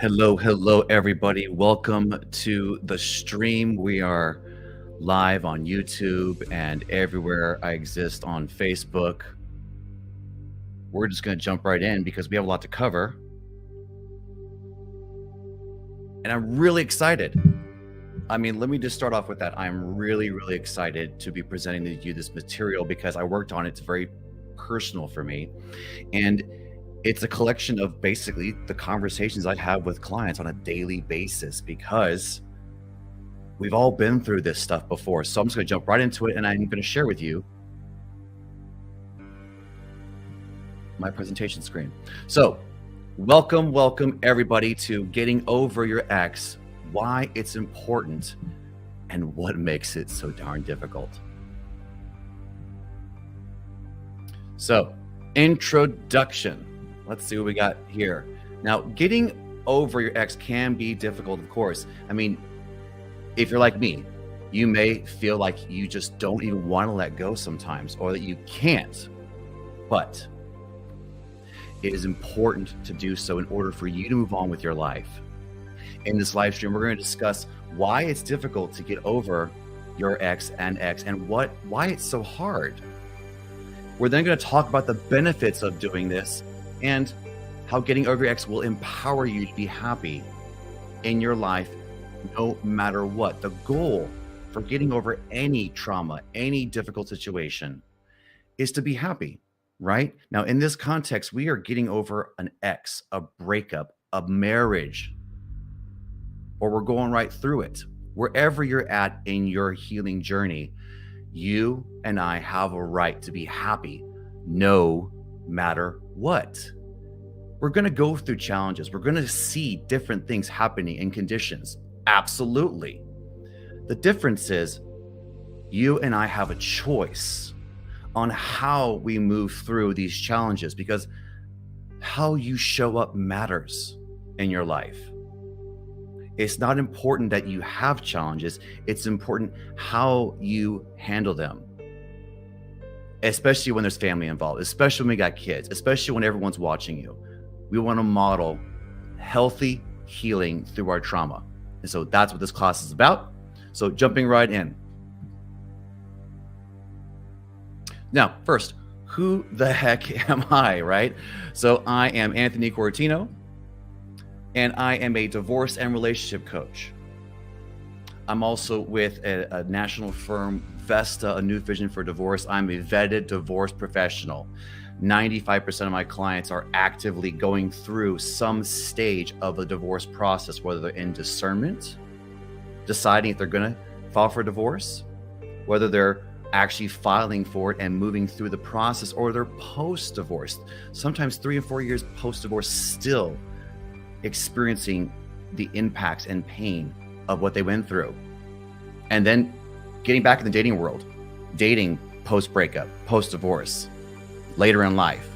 Hello, everybody. Welcome to the stream. We are live on YouTube and everywhere I exist on Facebook. We're just going to jump right in because we have a lot to cover. And I'm really excited. I mean, let me just start off with that. I'm really excited to be presenting to you this material because I worked on it. It's very personal for me. And it's a collection of basically the conversations I have with clients on a daily basis because we've all been through this stuff before. So I'm just going to jump right into it and I'm going to share with you my presentation screen. So welcome everybody to Getting Over Your Ex, why it's important and what makes it so darn difficult. So, introduction. Let's see what we got here. Now, getting over your ex can be difficult, of course. I mean, if you're like me, you may feel like you just don't even want to let go sometimes, or that you can't. But it is important to do so in order for you to move on with your life. In this live stream, we're going to discuss why it's difficult to get over your ex and why it's so hard. We're then going to talk about the benefits of doing this and how getting over your ex will empower you to be happy in your life no matter what. The goal for getting over any trauma, any difficult situation is to be happy, right? Now, in this context, we are getting over an ex, a breakup, a marriage, or we're going right through it. Wherever you're at in your healing journey, you and I have a right to be happy no matter what. We're going to go through challenges. We're going to see different things happening in conditions. Absolutely. The difference is you and I have a choice on how we move through these challenges because how you show up matters in your life. It's not important that you have challenges. It's important how you handle them. Especially when there's family involved, especially when we got kids, especially when everyone's watching you. We want to model healthy healing through our trauma. And so that's what this class is about. So jumping right in. Now, first, who the heck am I, right? So I am Anthony Cortino, and I am a divorce and relationship coach. I'm also with a national firm, Vesta, a new vision for divorce. I'm a vetted divorce professional. 95% of my clients are actively going through some stage of the divorce process, whether they're in discernment, deciding if they're going to file for divorce, whether they're actually filing for it and moving through the process, or they're post-divorce, sometimes 3 and 4 years post-divorce, still experiencing the impacts and pain of what they went through. And then getting back in the dating world, dating post-breakup, post-divorce, later in life.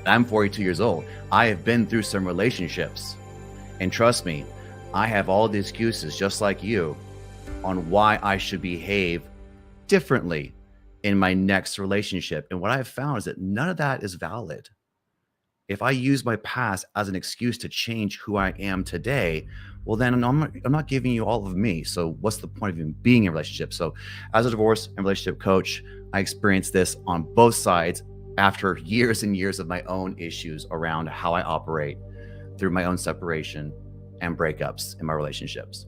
I'm 42 years old. I have been through some relationships. And trust me, I have all the excuses, just like you, on why I should behave differently in my next relationship. And what I've found is that none of that is valid. If I use my past as an excuse to change who I am today, well, then I'm not giving you all of me. So what's the point of even being in a relationship? So as a divorce and relationship coach, I experienced this on both sides after years and years of my own issues around how I operate through my own separation and breakups in my relationships.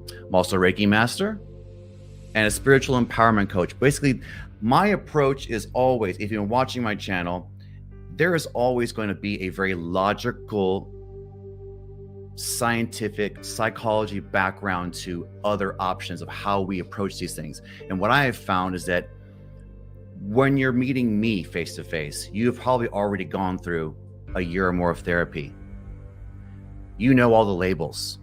I'm also a Reiki master and a spiritual empowerment coach. Basically, my approach is always, if you've been watching my channel, there is always going to be a very logical, scientific, psychology background to other options of how we approach these things. And what I have found is that when you're meeting me face to face, you've probably already gone through a year or more of therapy. You know all the labels.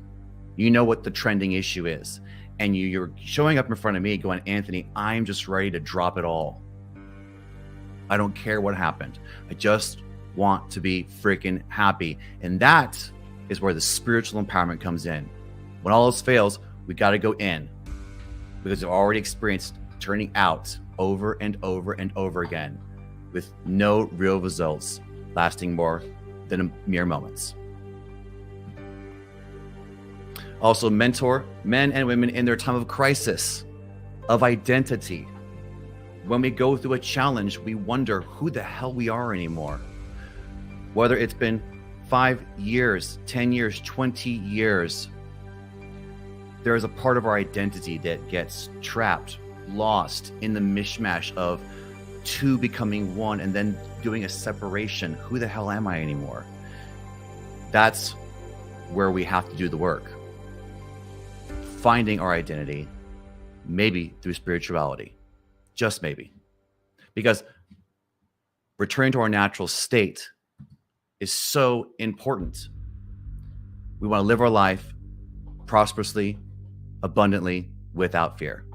You know what the trending issue is. And you're showing up in front of me going, Anthony, I'm just ready to drop it all. I don't care what happened. I just want to be freaking happy. And that is where the spiritual empowerment comes in. When all else fails, we got to go in because we've already experienced turning out over and over and over again with no real results lasting more than mere moments. Also, mentor men and women in their time of crisis, of identity. When we go through a challenge, we wonder who the hell we are anymore. Whether it's been 5 years, 10 years, 20 years, there is a part of our identity that gets trapped, lost in the mishmash of two becoming one and then doing a separation. Who the hell am I anymore? That's where we have to do the work. Finding our identity, maybe through spirituality, just maybe. Because returning to our natural state is so important. We want to live our life prosperously, abundantly, without fear.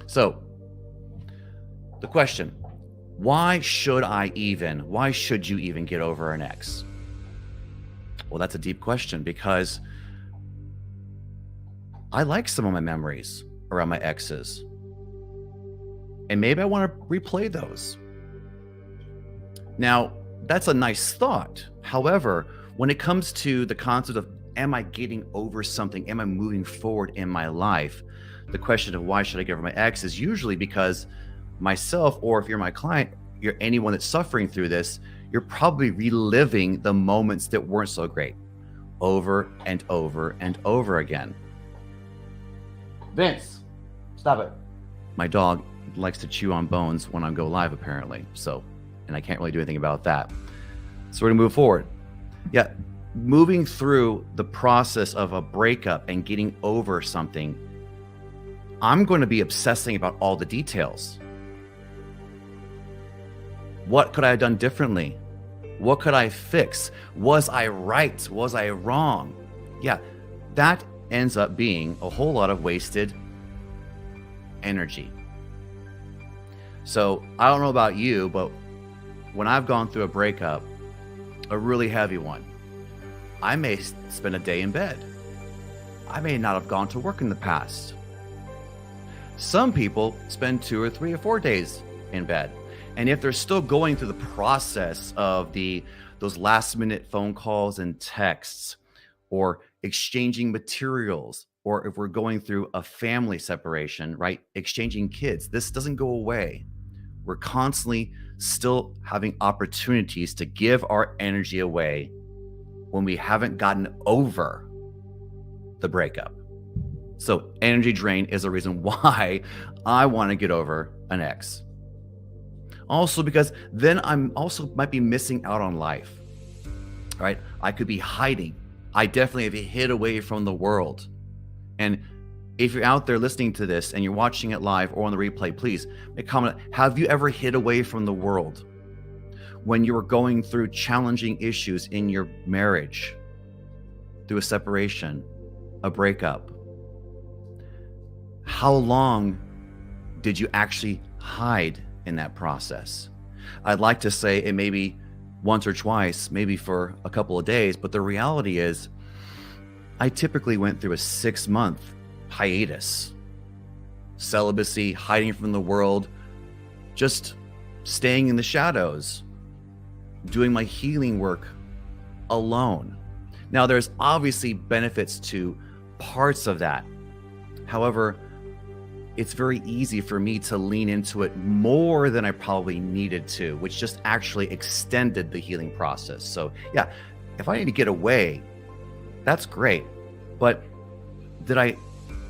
So, the question, why should you even get over an ex? Well, that's a deep question because I like some of my memories around my exes. And maybe I want to replay those. Now, that's a nice thought. However, when it comes to the concept of am I getting over something? Am I moving forward in my life? The question of why should I get over my ex is usually because myself, or if you're my client, you're anyone that's suffering through this, you're probably reliving the moments that weren't so great over and over and over again. Vince, stop it. My dog likes to chew on bones when I go live, apparently. And I can't really do anything about that. So we're gonna move forward. Yeah, moving through the process of a breakup and getting over something, I'm going to be obsessing about all the details. What could I have done differently? What could I fix? Was I right? Was I wrong? Yeah, that ends up being a whole lot of wasted energy. So I don't know about you, but when I've gone through a breakup, a really heavy one, I may spend a day in bed. I may not have gone to work in the past. Some people spend 2 or 3 or 4 days in bed. And if they're still going through the process of those last minute phone calls and texts, or exchanging materials, or if we're going through a family separation, right? Exchanging kids, this doesn't go away. We're constantly still having opportunities to give our energy away when we haven't gotten over the breakup. So energy drain is a reason why I want to get over an ex. Also, because then I'm also might be missing out on life, right? I could be hiding. I definitely have hid away from the world. And if you're out there listening to this and you're watching it live or on the replay, please make a comment. Have you ever hid away from the world when you were going through challenging issues in your marriage, through a separation, a breakup? How long did you actually hide in that process? I'd like to say it maybe once or twice, maybe for a couple of days, but the reality is I typically went through a 6-month hiatus, celibacy, hiding from the world, just staying in the shadows, doing my healing work alone. Now, there's obviously benefits to parts of that. However, it's very easy for me to lean into it more than I probably needed to, which just actually extended the healing process. So yeah, if I need to get away, that's great. But did I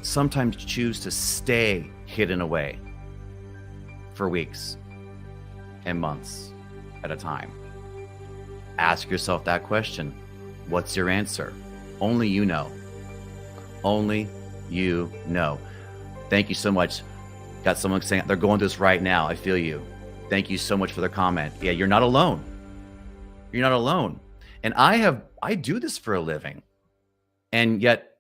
sometimes choose to stay hidden away for weeks and months at a time? Ask yourself that question. What's your answer? Only you know. Only you know. Thank you so much. Got someone saying they're going through this right now. I feel you. Thank you so much for their comment. Yeah, you're not alone. You're not alone. And I do this for a living. And yet,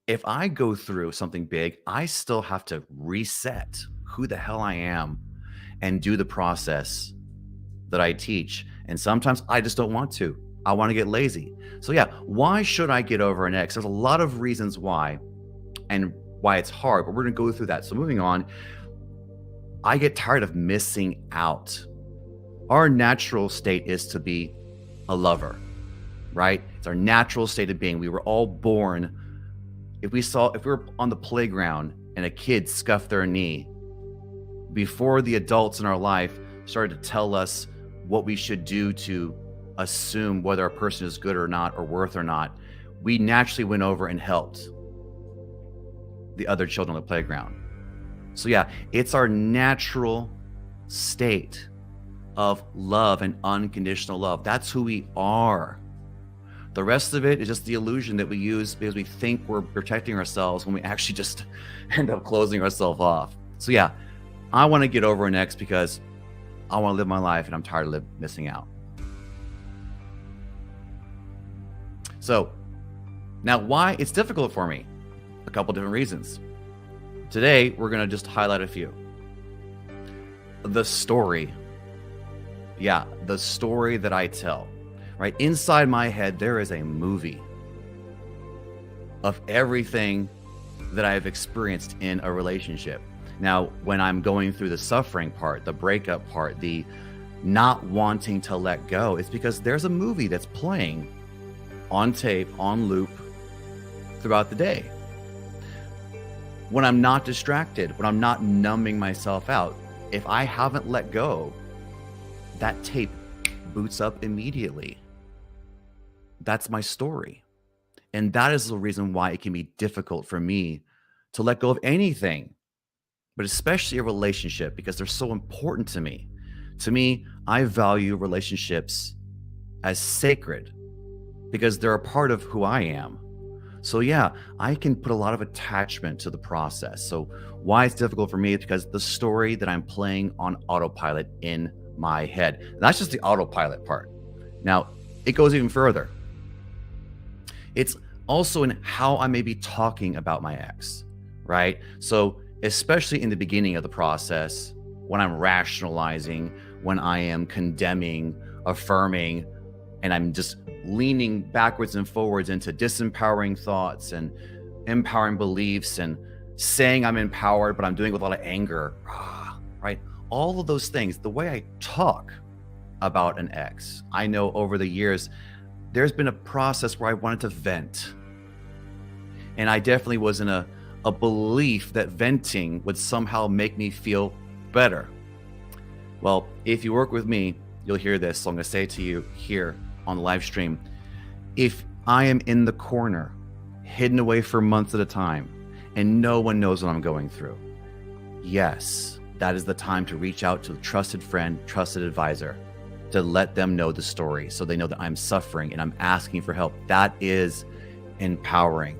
if I go through something big, I still have to reset who the hell I am and do the process that I teach. And sometimes I just don't want to. I want to get lazy. So yeah, why should I get over an ex? There's a lot of reasons why and why it's hard, but we're going to go through that. So moving on, I get tired of missing out. Our natural state is to be a lover, right? It's our natural state of being. We were all born. If we were on the playground and a kid scuffed their knee, before the adults in our life started to tell us what we should do to assume whether a person is good or not, or worth or not, we naturally went over and helped the other children on the playground. So yeah, it's our natural state of love and unconditional love. That's who we are. The rest of it is just the illusion that we use because we think we're protecting ourselves when we actually just end up closing ourselves off. So yeah, I want to get over an ex because I want to live my life and I'm tired of missing out. So now why it's difficult for me? A couple different reasons. Today, we're going to just highlight a few. The story. Yeah, the story that I tell, right? Inside my head, there is a movie of everything that I've experienced in a relationship. Now, when I'm going through the suffering part, the breakup part, the not wanting to let go, it's because there's a movie that's playing on tape, on loop throughout the day. When I'm not distracted, when I'm not numbing myself out, if I haven't let go, that tape boots up immediately. That's my story. And that is the reason why it can be difficult for me to let go of anything, but especially a relationship, because they're so important to me. To me, I value relationships as sacred because they're a part of who I am. So yeah, I can put a lot of attachment to the process. So why it's difficult for me is because the story that I'm playing on autopilot in my head. And that's just the autopilot part. Now, it goes even further. It's also in how I may be talking about my ex, right? So especially in the beginning of the process, when I'm rationalizing, when I am condemning, affirming, and I'm just leaning backwards and forwards into disempowering thoughts and empowering beliefs and saying I'm empowered, but I'm doing it with a lot of anger, right? All of those things, the way I talk about an ex, I know over the years, there's been a process where I wanted to vent. And I definitely was in a belief that venting would somehow make me feel better. Well, if you work with me, you'll hear this. So I'm going to say it to you here on the live stream. If I am in the corner, hidden away for months at a time, and no one knows what I'm going through, yes, that is the time to reach out to a trusted friend, trusted advisor, to let them know the story so they know that I'm suffering and I'm asking for help. That is empowering.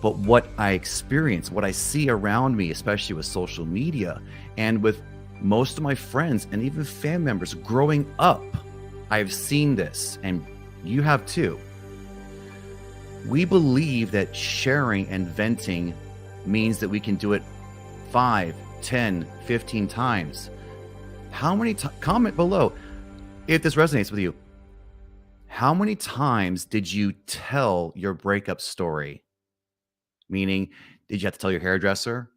But what I experience, what I see around me, especially with social media and with most of my friends and even family members growing up, I've seen this, and you have too. We believe that sharing and venting means that we can do it 5, 10, 15 times. How many comment below if this resonates with you. How many times did you tell your breakup story? Meaning, did you have to tell your hairdresser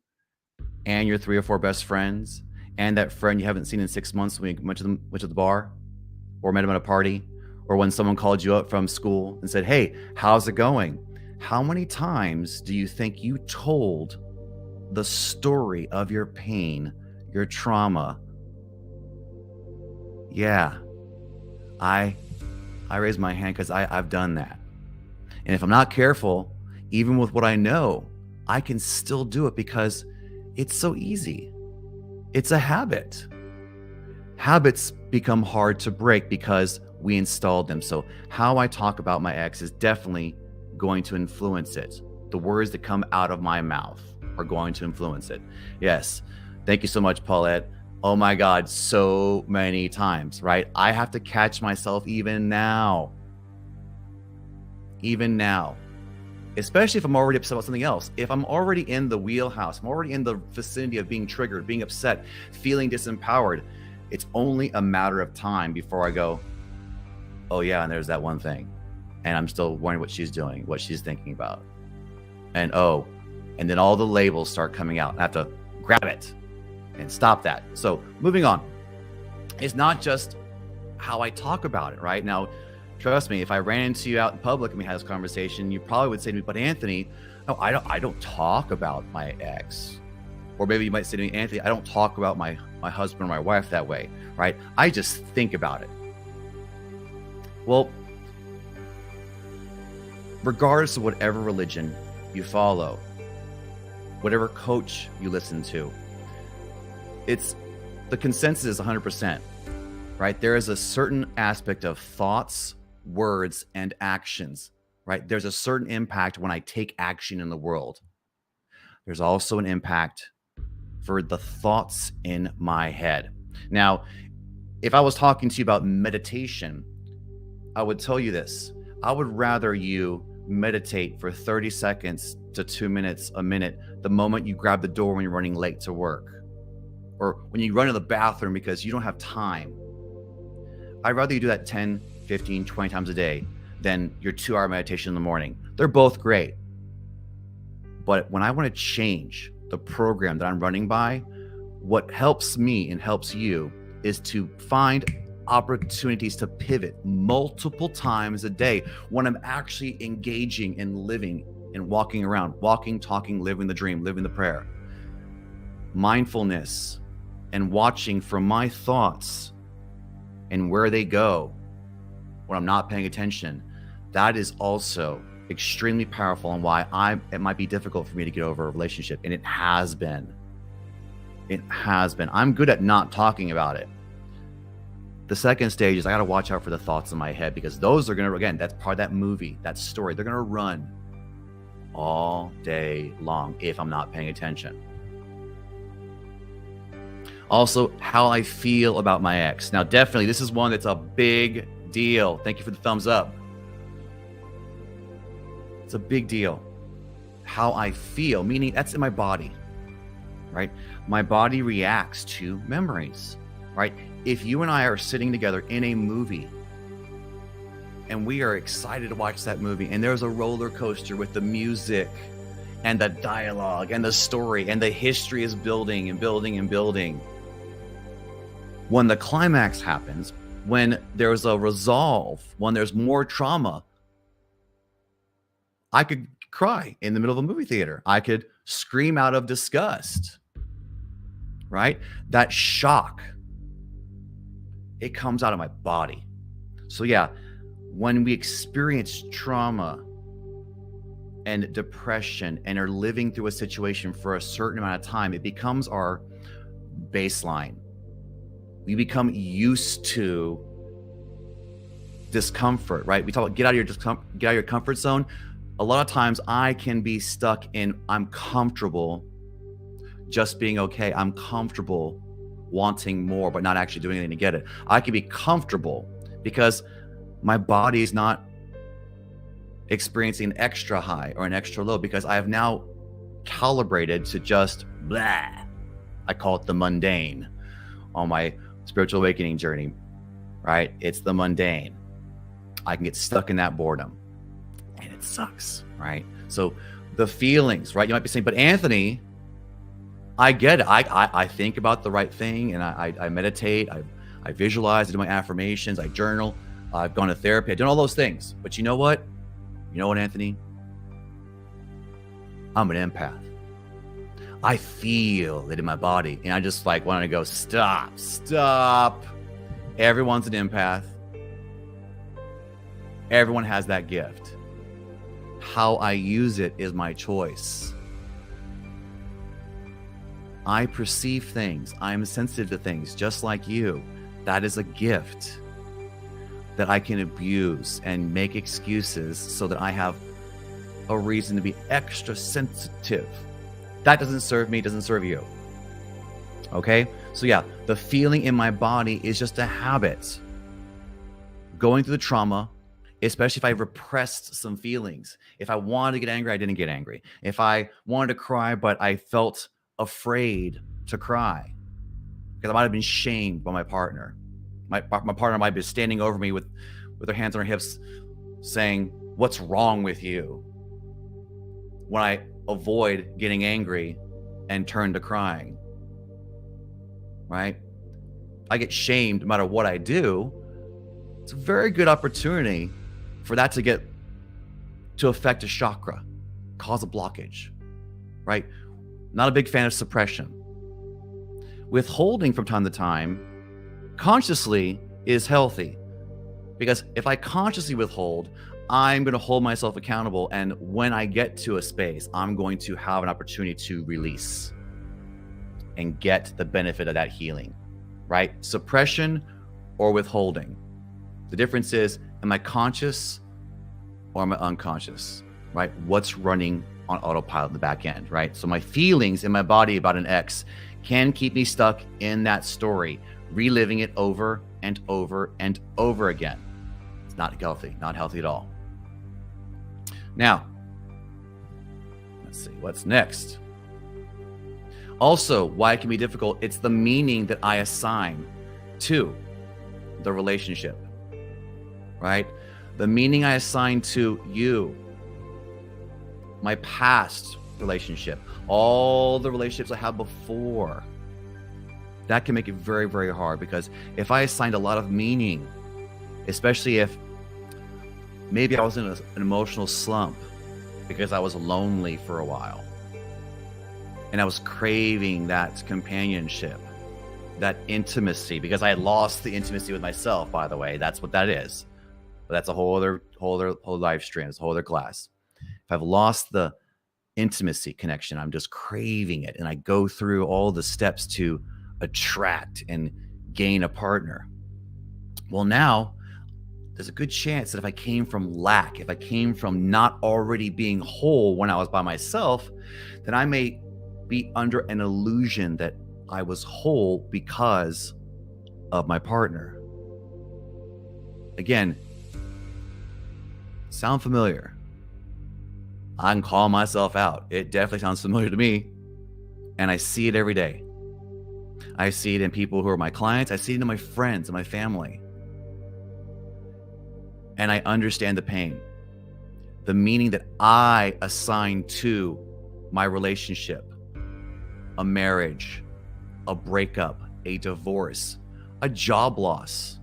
and your 3 or 4 best friends and that friend you haven't seen in 6 months when you went to the bar or met him at a party, or when someone called you up from school and said, hey, how's it going? How many times do you think you told the story of your pain, your trauma? Yeah, I raise my hand because I've done that. And if I'm not careful, even with what I know, I can still do it because it's so easy. It's a habit. Habits become hard to break because we installed them. So how I talk about my ex is definitely going to influence it. The words that come out of my mouth are going to influence it. Yes. Thank you so much, Paulette. Oh my God, so many times, right? I have to catch myself even now, especially if I'm already upset about something else. If I'm already in the wheelhouse, I'm already in the vicinity of being triggered, being upset, feeling disempowered, it's only a matter of time before I go, oh yeah, and there's that one thing. And I'm still wondering what she's doing, what she's thinking about. And then all the labels start coming out. I have to grab it. and stop that. So moving on, it's not just how I talk about it, right? Now, trust me, if I ran into you out in public and we had this conversation, you probably would say to me, but Anthony, no, I don't talk about my ex. Or maybe you might say to me, Anthony, I don't talk about my husband or my wife that way, right? I just think about it. Well, regardless of whatever religion you follow, whatever coach you listen to, it's the consensus is 100%, right? There is a certain aspect of thoughts, words, and actions, right? There's a certain impact when I take action in the world. There's also an impact for the thoughts in my head. Now, if I was talking to you about meditation, I would tell you this. I would rather you meditate for 30 seconds to 2 minutes, a minute, the moment you grab the door when you're running late to work, or when you run to the bathroom because you don't have time. I'd rather you do that 10, 15, 20 times a day than your 2-hour meditation in the morning. They're both great. But when I want to change the program that I'm running by, what helps me and helps you is to find opportunities to pivot multiple times a day when I'm actually engaging and living and walking around, walking, talking, living the dream, living the prayer. Mindfulness and watching for my thoughts and where they go when I'm not paying attention. That is also extremely powerful and why it might be difficult for me to get over a relationship. And it has been. It has been. I'm good at not talking about it. The second stage is I got to watch out for the thoughts in my head, because those are going to, again, that's part of that movie, that story. They're going to run all day long if I'm not paying attention. Also, how I feel about my ex. Now, definitely, this is one that's a big deal. Thank you for the thumbs up. It's a big deal. How I feel, meaning that's in my body, right? My body reacts to memories, right? If you and I are sitting together in a movie and we are excited to watch that movie, and there's a roller coaster with the music and the dialogue and the story and the history is building and building and building. When the climax happens, when there's a resolve, when there's more trauma, I could cry in the middle of a movie theater. I could scream out of disgust, right? That shock, it comes out of my body. So yeah, when we experience trauma and depression and are living through a situation for a certain amount of time, it becomes our baseline. We become used to discomfort, right? We talk about get out of your comfort zone. A lot of times I can be stuck in I'm comfortable just being okay. I'm comfortable wanting more, but not actually doing anything to get it. I can be comfortable because my body is not experiencing an extra high or an extra low, because I have now calibrated to just blah. I call it the mundane on my spiritual awakening journey, right? It's the mundane. I can get stuck in that boredom and it sucks, right? So the feelings, right? You might be saying, but Anthony, I get it. I think about the right thing, and I meditate, I visualize, I do my affirmations, I journal, I've gone to therapy, I've done all those things. But you know what? You know what, Anthony? I'm an empath. I feel it in my body, and I just like want to go, stop. Everyone's an empath. Everyone has that gift. How I use it is my choice. I perceive things. I'm sensitive to things just like you. That is a gift that I can abuse and make excuses so that I have a reason to be extra sensitive. That doesn't serve me, doesn't serve you. Okay? So yeah, the feeling in my body is just a habit. Going through the trauma, especially if I repressed some feelings. If I wanted to get angry, I didn't get angry. If I wanted to cry, but I felt afraid to cry because I might have been shamed by my partner. My partner might be standing over me with their hands on her hips saying, "What's wrong with you?" When I avoid getting angry and turn to crying. right? I get shamed no matter what I do. It's a very good opportunity for that to affect a chakra, cause a blockage, right? Not a big fan of suppression. Withholding from time to time, consciously, is healthy. Because if I consciously withhold, I'm going to hold myself accountable. And when I get to a space, I'm going to have an opportunity to release and get the benefit of that healing, right? Suppression or withholding. The difference is, am I conscious or am I unconscious, right? What's running on autopilot in the back end, right? So my feelings in my body about an ex can keep me stuck in that story, reliving it over and over and over again. It's not healthy at all. Now, let's see, what's next? Also, why it can be difficult, it's the meaning that I assign to the relationship, right? The meaning I assign to you, my past relationship, all the relationships I had before. That can make it very, very hard, because if I assigned a lot of meaning, especially if maybe I was in an emotional slump because I was lonely for a while and I was craving that companionship, that intimacy, because I had lost the intimacy with myself, by the way. That's what that is. But that's a whole other live stream. It's a whole other class. If I've lost the intimacy connection, I'm just craving it, and I go through all the steps to attract and gain a partner. Well, now there's a good chance that if I came from lack, if I came from not already being whole when I was by myself, then I may be under an illusion that I was whole because of my partner. Again, sound familiar? I can call myself out. It definitely sounds familiar to me. And I see it every day. I see it in people who are my clients. I see it in my friends and my family. And I understand the pain. The meaning that I assign to my relationship, a marriage, a breakup, a divorce, a job loss,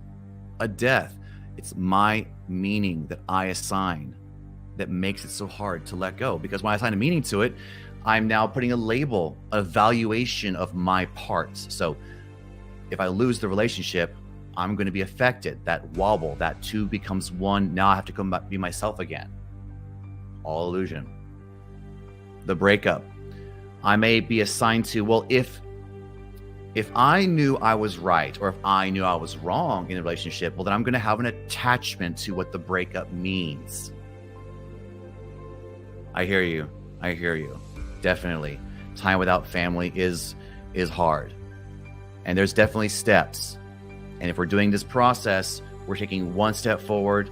a death. It's my meaning that I assign that makes it so hard to let go. Because when I assign a meaning to it, I'm now putting a label, a valuation of my parts. So if I lose the relationship, I'm going to be affected. That wobble, that two becomes one. Now I have to come back, be myself again. All illusion. The breakup, I may be assigned to, well, if I knew I was right, or if I knew I was wrong in a relationship, well, then I'm going to have an attachment to what the breakup means. I hear you. Definitely. Time without family is hard. And there's definitely steps. And if we're doing this process, we're taking one step forward,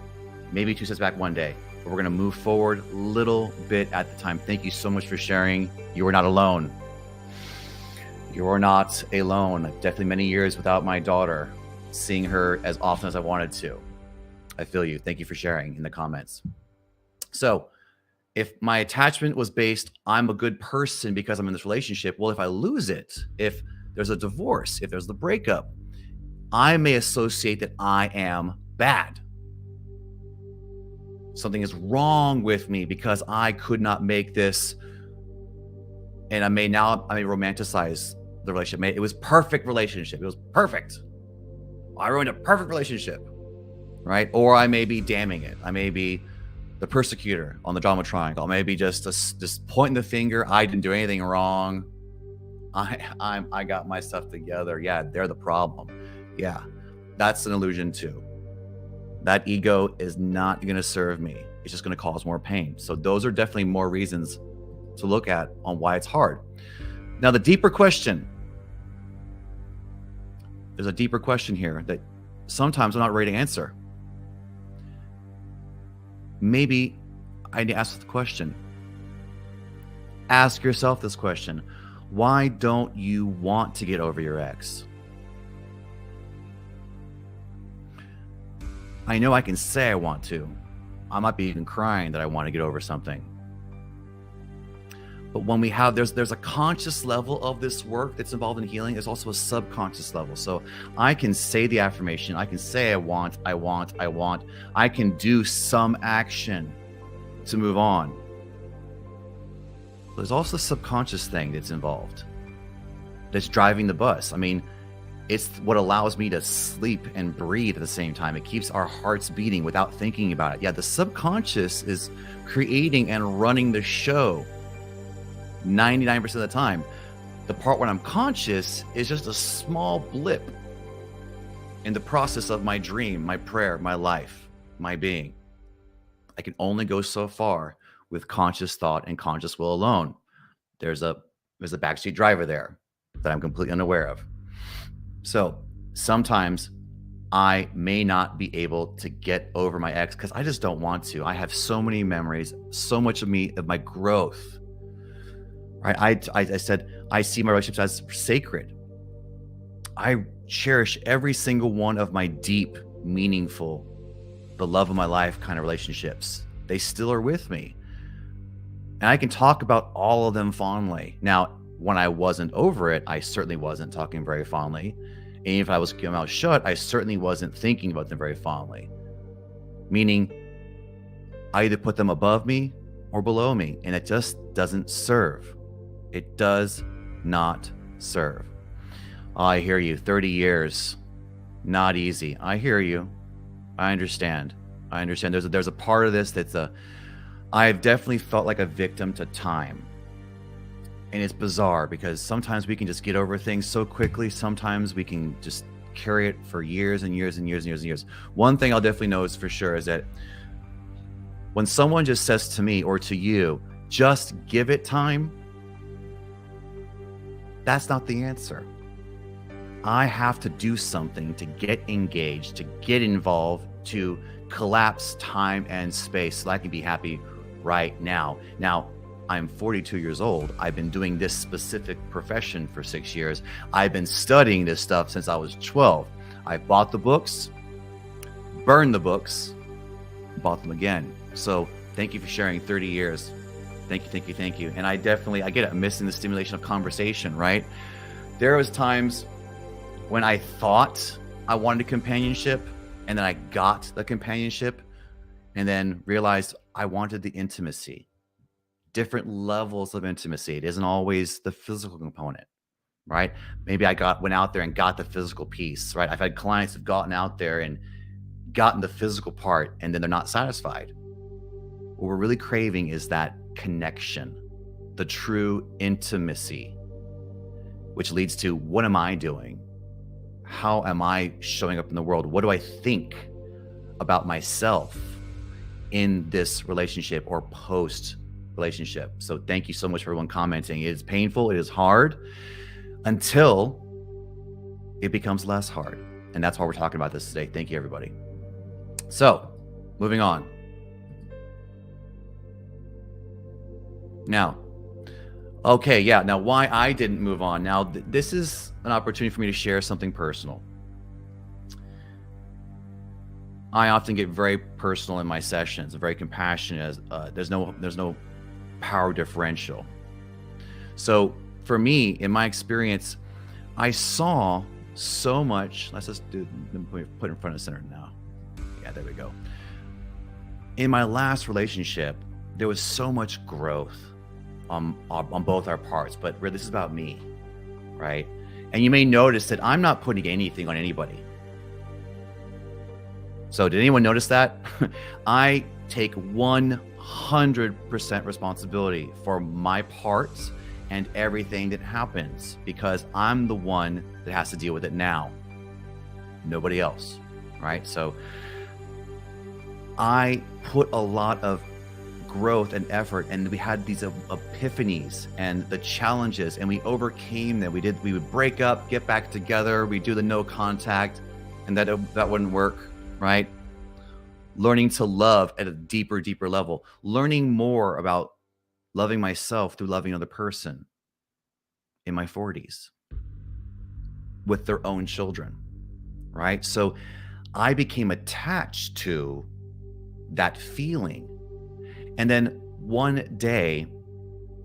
maybe two steps back one day. But we're going to move forward a little bit at the time. Thank you so much for sharing. You are not alone. You are not alone. Definitely many years without my daughter, seeing her as often as I wanted to. I feel you. Thank you for sharing in the comments. So if my attachment was based, I'm a good person because I'm in this relationship. Well, if I lose it, if there's a divorce, if there's the breakup, I may associate that I am bad. Something is wrong with me because I could not make this. And I may romanticize the relationship. It was perfect relationship. It was perfect. I ruined a perfect relationship, right? Or I may be damning it. I may be the persecutor on the drama triangle. Maybe just pointing the finger. I didn't do anything wrong. I got my stuff together. Yeah, they're the problem. Yeah, that's an illusion too. That ego is not going to serve me. It's just going to cause more pain. So those are definitely more reasons to look at on why it's hard. Now, the deeper question. There's a deeper question here that sometimes I'm not ready to answer. Maybe I need to ask the question. Ask yourself this question. Why don't you want to get over your ex? I know I can say I want to. I might be even crying that I want to get over something. But when we have, there's a conscious level of this work that's involved in healing. There's also a subconscious level. So I can say the affirmation. I can say I want. I can do some action to move on. There's also a subconscious thing that's involved, that's driving the bus. I mean, it's what allows me to sleep and breathe at the same time. It keeps our hearts beating without thinking about it. Yeah, the subconscious is creating and running the show 99% of the time. The part when I'm conscious is just a small blip in the process of my dream, my prayer, my life, my being. I can only go so far with conscious thought and conscious will alone. There's a backseat driver there that I'm completely unaware of. So sometimes I may not be able to get over my ex because I just don't want to. I have so many memories, so much of me, of my growth. Right? I said I see my relationships as sacred. I cherish every single one of my deep, meaningful, the love of my life kind of relationships. They still are with me. And I can talk about all of them fondly. Now, when I wasn't over it, I certainly wasn't talking very fondly. And if I was keeping my mouth shut, I certainly wasn't thinking about them very fondly. Meaning, I either put them above me or below me, and it just doesn't serve. It does not serve. I hear you. 30 years, not easy. I hear you. I understand. There's a part of this that's I've definitely felt like a victim to time. And it's bizarre because sometimes we can just get over things so quickly. Sometimes we can just carry it for years and years and years and years and years. One thing I'll definitely know is for sure is that when someone just says to me or to you, just give it time, that's not the answer. I have to do something to get engaged, to get involved, to collapse time and space so I can be happy right now. Now, I'm 42 years old. I've been doing this specific profession for 6 years. I've been studying this stuff since I was 12. I bought the books, burned the books, bought them again. So thank you for sharing 30 years. Thank you. And I get it. I'm missing the stimulation of conversation, right? There was times when I thought I wanted companionship, and then I got the companionship, and then realized I wanted the intimacy. Different levels of intimacy. It isn't always the physical component, right? Maybe I went out there and got the physical piece, right? I've had clients who've gotten out there and gotten the physical part, and then they're not satisfied. What we're really craving is that connection, the true intimacy, which leads to, what am I doing? How am I showing up in the world? What do I think about myself in this relationship or post relationship? So thank you so much for everyone commenting. It is painful. It is hard until it becomes less hard. And that's why we're talking about this today. Thank you, everybody. So moving on. Now, okay, yeah. Now, why I didn't move on. Now, this is an opportunity for me to share something personal. I often get very personal in my sessions, very compassionate. There's no power differential. So, for me, in my experience, I saw so much. Let's just put in front of center now. Yeah, there we go. In my last relationship, there was so much growth on both our parts, but really this is about me, right? And you may notice that I'm not putting anything on anybody. So did anyone notice that? I take 100% responsibility for my parts and everything that happens because I'm the one that has to deal with it now. Nobody else, right? So I put a lot of growth and effort, and we had these epiphanies and the challenges, and we overcame them. We would break up, get back together, we do the no contact, and that wouldn't work, right? Learning to love at a deeper level, learning more about loving myself through loving another person in my 40s with their own children, right? So I became attached to that feeling. And then one day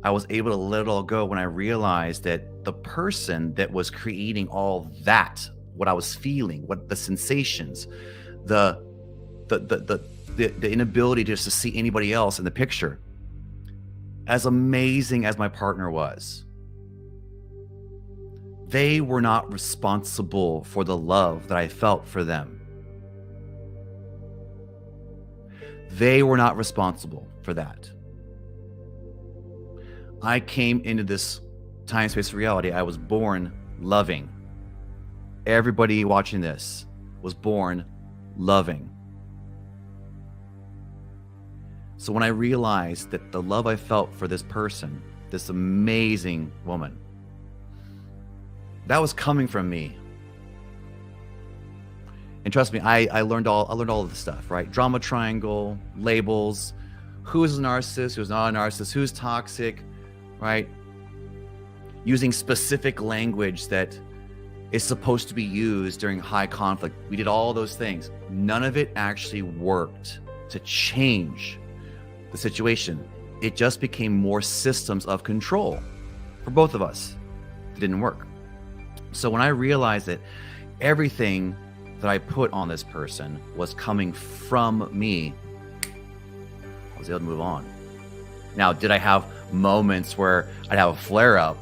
I was able to let it all go when I realized that the person that was creating all that, what I was feeling, what the sensations, the the inability just to see anybody else in the picture, as amazing as my partner was, they were not responsible for the love that I felt for them. They were not responsible for that. I came into this time space reality. I was born loving. Everybody watching this was born loving. So when I realized that the love I felt for this person, this amazing woman, that was coming from me. And trust me, I learned all of the stuff, right? Drama triangle, labels, who is a narcissist, who's not a narcissist, who's toxic, right? Using specific language that is supposed to be used during high conflict. We did all those things. None of it actually worked to change the situation. It just became more systems of control for both of us. It didn't work. So when I realized that everything that I put on this person was coming from me, I was able to move on. Now, did I have moments where I'd have a flare up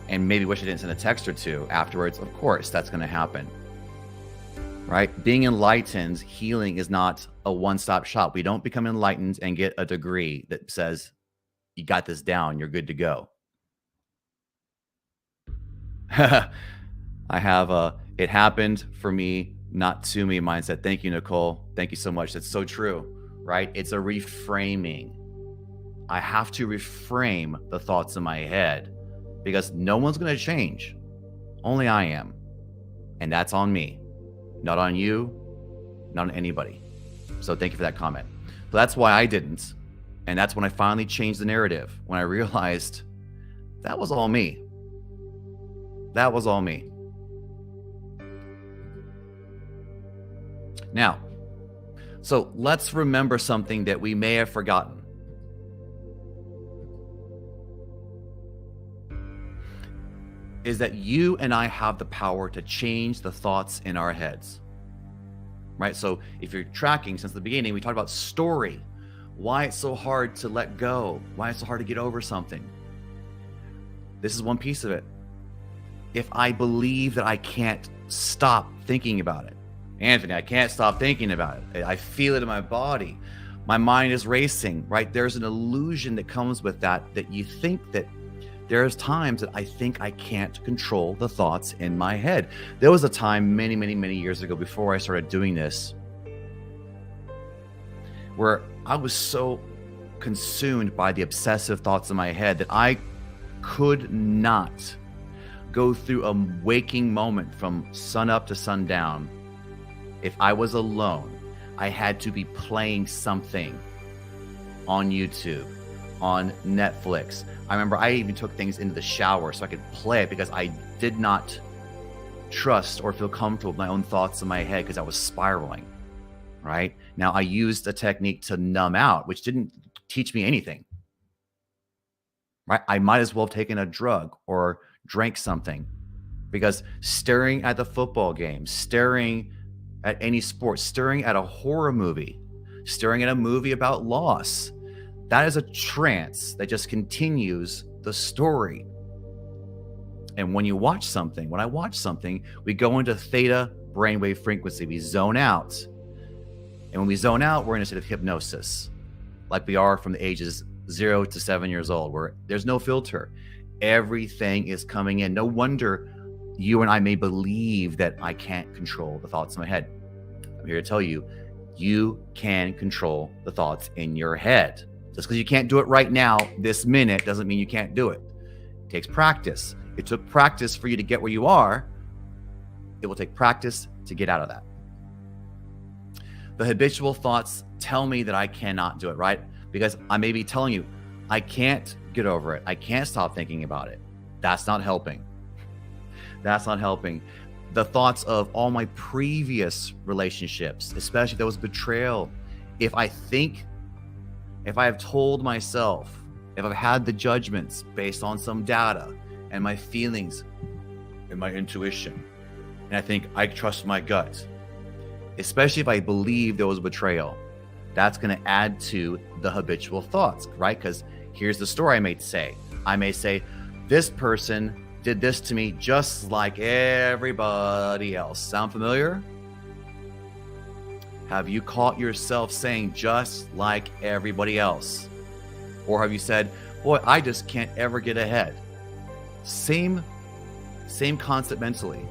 and maybe wish I didn't send a text or two afterwards? Of course, that's going to happen, right? Being enlightened, healing is not a one-stop shop. We don't become enlightened and get a degree that says, you got this down, you're good to go. I have a, it happened for me, not to me mindset. Thank you, Nicole. Thank you so much. That's so true, right? It's a reframing. I have to reframe the thoughts in my head because no one's going to change. Only I am. And that's on me, not on you, not on anybody. So thank you for that comment. But that's why I didn't. And that's when I finally changed the narrative, when I realized that was all me. That was all me. Now, so let's remember something that we may have forgotten. Is that you and I have the power to change the thoughts in our heads, right? So if you're tracking since the beginning, we talked about story, why it's so hard to let go, why it's so hard to get over something. This is one piece of it. If I believe that I can't stop thinking about it, Anthony, I can't stop thinking about it. I feel it in my body. My mind is racing, right? There's an illusion that comes with that, that you think that there's times that I think I can't control the thoughts in my head. There was a time many, many, many years ago before I started doing this where I was so consumed by the obsessive thoughts in my head that I could not go through a waking moment from sun up to sundown. If I was alone, I had to be playing something on YouTube, on Netflix. I remember I even took things into the shower so I could play it because I did not trust or feel comfortable with my own thoughts in my head because I was spiraling, right? Now, I used a technique to numb out, which didn't teach me anything, right? I might as well have taken a drug or drank something because staring at the football game, staring at any sport, staring at a horror movie, staring at a movie about loss, that is a trance that just continues the story. And when you watch something, when I watch something, we go into theta brainwave frequency. We zone out. And when we zone out, we're in a state of hypnosis, like we are from the ages 0 to 7 years old, where there's no filter. Everything is coming in. No wonder you and I may believe that I can't control the thoughts in my head. I'm here to tell you, you can control the thoughts in your head. Just because you can't do it right now, this minute, doesn't mean you can't do it. It takes practice. It took practice for you to get where you are. It will take practice to get out of that. The habitual thoughts tell me that I cannot do it, right? Because I may be telling you, I can't get over it. I can't stop thinking about it. That's not helping. That's not helping. The thoughts of all my previous relationships, especially if there was betrayal, if I have told myself if I've had the judgments based on some data and my feelings and my intuition, and I think I trust my gut, especially if I believe there was betrayal, that's going to add to the habitual thoughts, right? Because here's the story I may say. I may say, this person did this to me just like everybody else. Sound familiar? Have you caught yourself saying just like everybody else? Or have you said, boy, I just can't ever get ahead? Same concept mentally.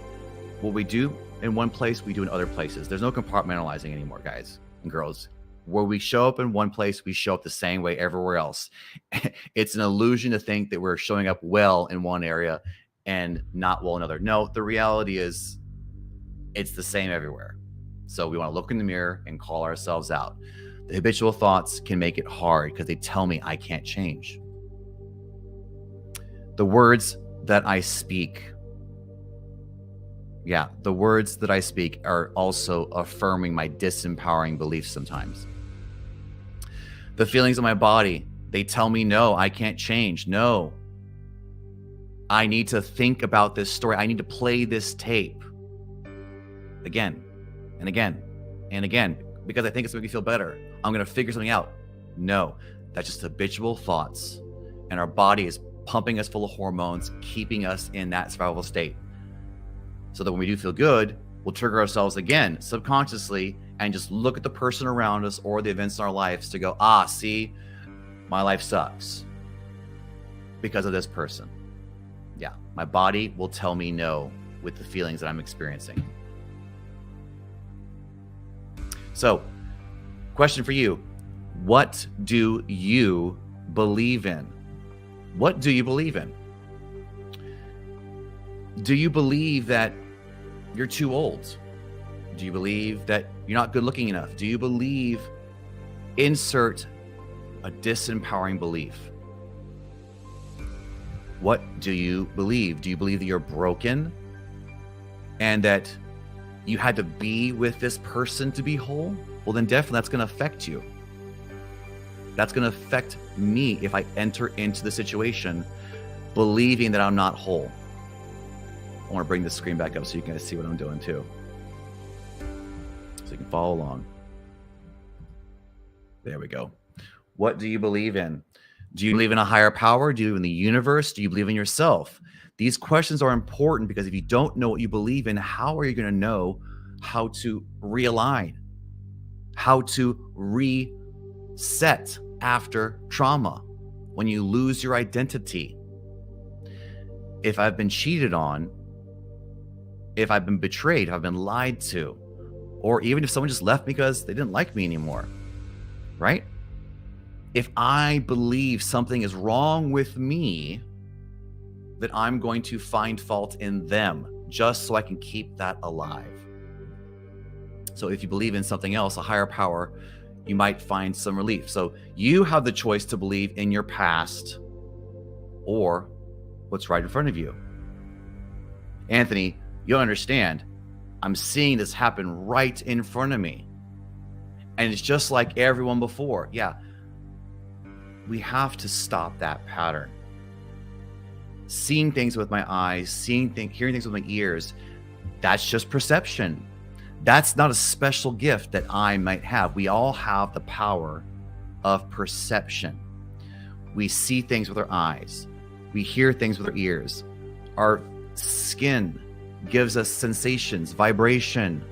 What we do in one place, we do in other places. There's no compartmentalizing anymore, guys and girls. Where we show up in one place, we show up the same way everywhere else. It's an illusion to think that we're showing up well in one area and not well in another. No, the reality is it's the same everywhere. So we want to look in the mirror and call ourselves out. The habitual thoughts can make it hard because they tell me I can't change. The words that I speak, the words that I speak are also affirming my disempowering beliefs sometimes. The feelings of my body, they tell me, no, I can't change. No, I need to think about this story. I need to play this tape again and again and again because I think it's going to make me feel better. I'm going to figure something out. No, that's just habitual thoughts. And our body is pumping us full of hormones, keeping us in that survival state. So that when we do feel good, we'll trigger ourselves again subconsciously and just look at the person around us or the events in our lives to go, see, my life sucks because of this person. Yeah, my body will tell me no with the feelings that I'm experiencing. So, question for you. What do you believe in? What do you believe in? Do you believe that you're too old? Do you believe that you're not good looking enough? Do you believe, insert a disempowering belief? What do you believe? Do you believe that you're broken and that you had to be with this person to be whole? Well, then definitely that's going to affect you. That's going to affect me if I enter into the situation believing that I'm not whole. I want to bring the screen back up so you can guys see what I'm doing too. So you can follow along. There we go. What do you believe in? Do you believe in a higher power? Do you believe in the universe? Do you believe in yourself? These questions are important because if you don't know what you believe in, how are you going to know how to realign? How to reset after trauma when you lose your identity? If I've been cheated on, if I've been betrayed, if I've been lied to, or even if someone just left because they didn't like me anymore, right? If I believe something is wrong with me, that I'm going to find fault in them just so I can keep that alive. So if you believe in something else, a higher power, you might find some relief. So you have the choice to believe in your past or what's right in front of you. Anthony, you'll understand, I'm seeing this happen right in front of me. And it's just like everyone before. Yeah, we have to stop that pattern. Seeing things with my eyes, hearing things with my ears, that's just perception. That's not a special gift that I might have. We all have the power of perception. We see things with our eyes. We hear things with our ears. Our skin gives us sensations, vibration.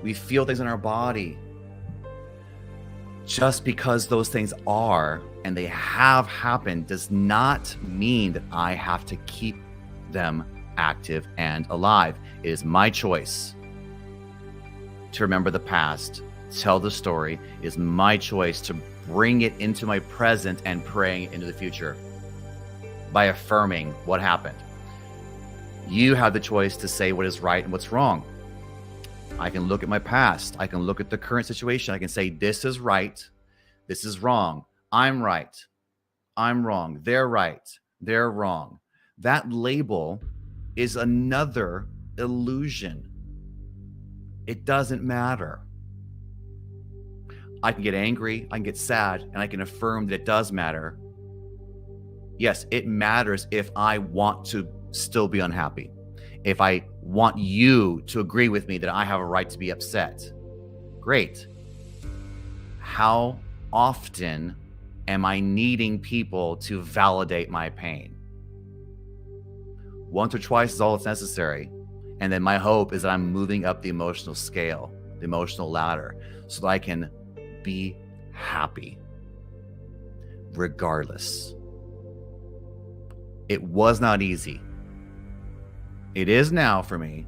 We feel things in our body. Just because those things are and they have happened does not mean that I have to keep them active and alive. It is my choice to remember the past, tell the story. It is my choice to bring it into my present and praying it into the future by affirming what happened. You have the choice to say what is right and what's wrong. I can look at my past. I can look at the current situation. I can say, this is right. This is wrong. I'm right. I'm wrong. They're right. They're wrong. That label is another illusion. It doesn't matter. I can get angry. I can get sad. And I can affirm that it does matter Yes, it matters if I want to still be unhappy. If I want you to agree with me that I have a right to be upset. Great. How often am I needing people to validate my pain? Once or twice is all that's necessary. And then my hope is that I'm moving up the emotional scale, the emotional ladder, so that I can be happy regardless. It was not easy. It is now for me.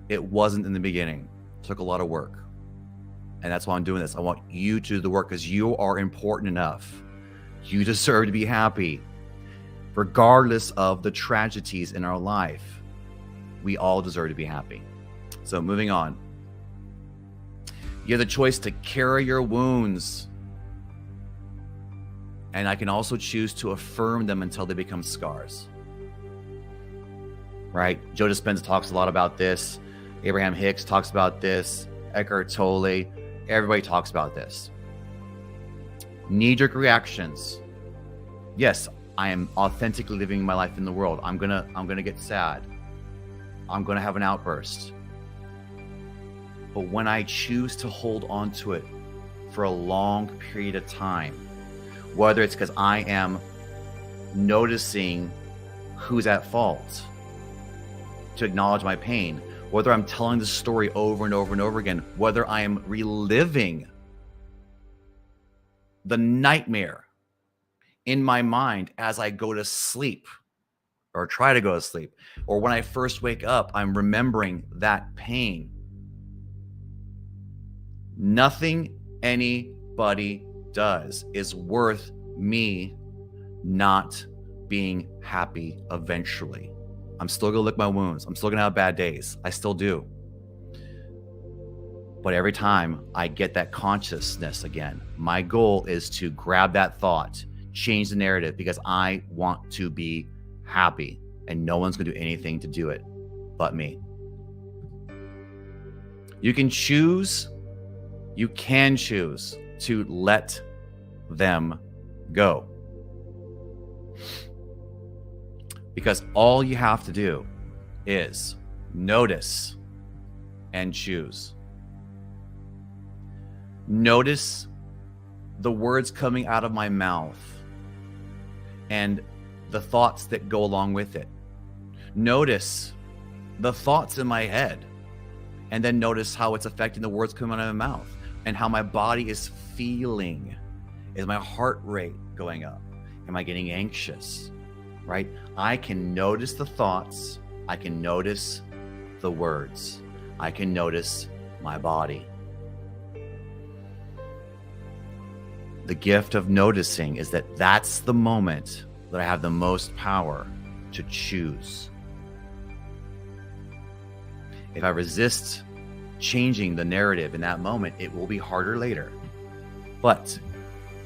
It wasn't in the beginning. It took a lot of work. And that's why I'm doing this. I want you to do the work because you are important enough. You deserve to be happy. Regardless of the tragedies in our life, we all deserve to be happy. So moving on. You have the choice to carry your wounds. And I can also choose to affirm them until they become scars. Right? Joe Dispenza talks a lot about this. Abraham Hicks talks about this. Eckhart Tolle. Everybody talks about this. Knee-jerk reactions. Yes, I am authentically living my life in the world. I'm gonna get sad. I'm gonna have an outburst. But when I choose to hold on to it for a long period of time, whether it's because I am noticing who's at fault, to acknowledge my pain, whether I'm telling the story over and over and over again, whether I am reliving the nightmare in my mind as I go to sleep or try to go to sleep, or when I first wake up, I'm remembering that pain. Nothing anybody does is worth me not being happy eventually. I'm still gonna lick my wounds. I'm still gonna have bad days. I still do. But every time I get that consciousness again, my goal is to grab that thought, change the narrative, because I want to be happy and no one's gonna do anything to do it but me. You can choose to let them go. Because all you have to do is notice and choose. Notice the words coming out of my mouth and the thoughts that go along with it. Notice the thoughts in my head, and then notice how it's affecting the words coming out of my mouth and how my body is feeling. Is my heart rate going up? Am I getting anxious? Right? I can notice the thoughts. I can notice the words. I can notice my body. The gift of noticing is that that's the moment that I have the most power to choose. If I resist changing the narrative in that moment, it will be harder later. But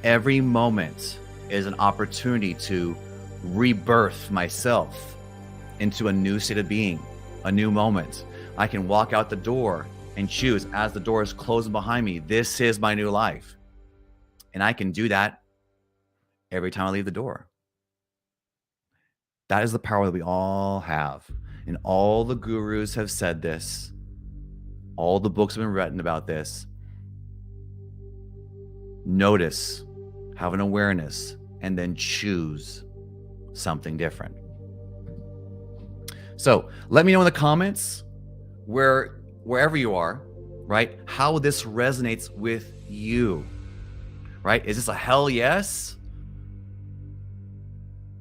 every moment is an opportunity to rebirth myself into a new state of being, a new moment. I can walk out the door and choose, as the door is closing behind me, this is my new life. And I can do that every time I leave the door. That is the power that we all have. And all the gurus have said this. All the books have been written about this. Notice, have an awareness, and then choose something different. So let me know in the comments wherever you are, right, how this resonates with you, right? Is this a hell yes?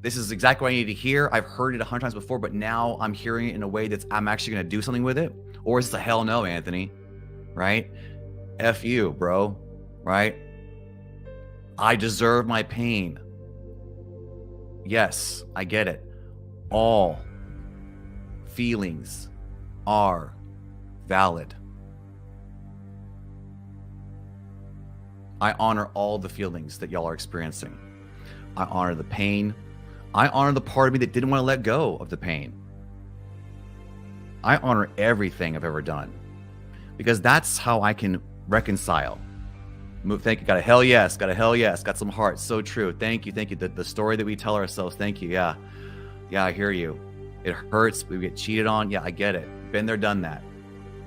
This is exactly what I need to hear. I've heard it 100 times before, but now I'm hearing it in a way that I'm actually going to do something with it. Or is it a hell no, Anthony? Right? F you, bro. Right? I deserve my pain. Yes, I get it. All feelings are valid. I honor all the feelings that y'all are experiencing. I honor the pain. I honor the part of me that didn't want to let go of the pain. I honor everything I've ever done, because that's how I can reconcile Thank you. Got a hell yes. Got a hell yes. Got some hearts. So true. Thank you. Thank you. The story that we tell ourselves. Thank you. Yeah. Yeah, I hear you. It hurts. We get cheated on. Yeah, I get it. Been there, done that.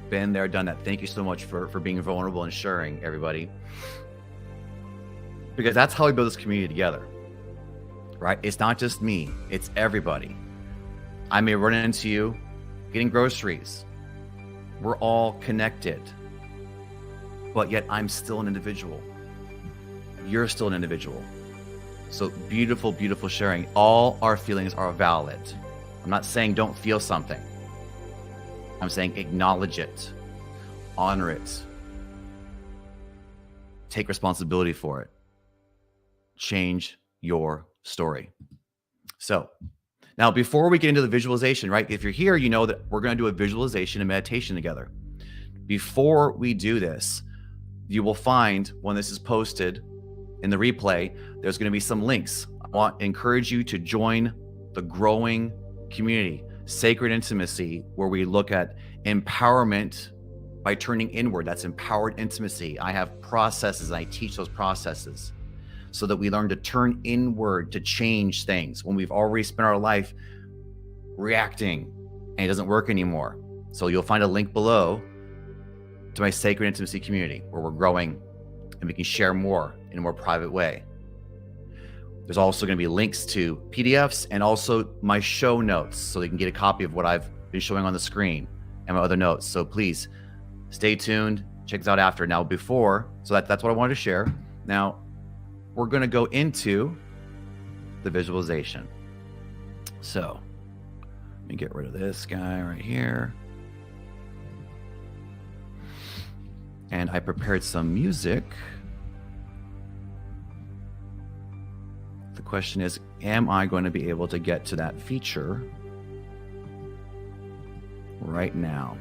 Been there, done that. Thank you so much for being vulnerable and sharing, everybody. Because that's how we build this community together, right? It's not just me. It's everybody. I may run into you getting groceries. We're all connected. But yet I'm still an individual. You're still an individual. So beautiful, beautiful sharing. All our feelings are valid. I'm not saying don't feel something. I'm saying acknowledge it, honor it, take responsibility for it, change your story. So now before we get into the visualization, right? If you're here, you know that we're going to do a visualization and meditation together. Before we do this, you will find when this is posted in the replay, there's going to be some links. I want to encourage you to join the growing community, Sacred Intimacy, where we look at empowerment by turning inward. That's empowered intimacy. I have processes, and I teach those processes so that we learn to turn inward to change things when we've already spent our life reacting and it doesn't work anymore. So you'll find a link below to my Sacred Intimacy community where we're growing and we can share more in a more private way. There's also going to be links to PDFs and also my show notes so you can get a copy of what I've been showing on the screen and my other notes. So please stay tuned. Check this out after. Now so that's what I wanted to share. Now we're going to go into the visualization. So let me get rid of this guy right here. And I prepared some music. The question is, am I going to be able to get to that feature right now?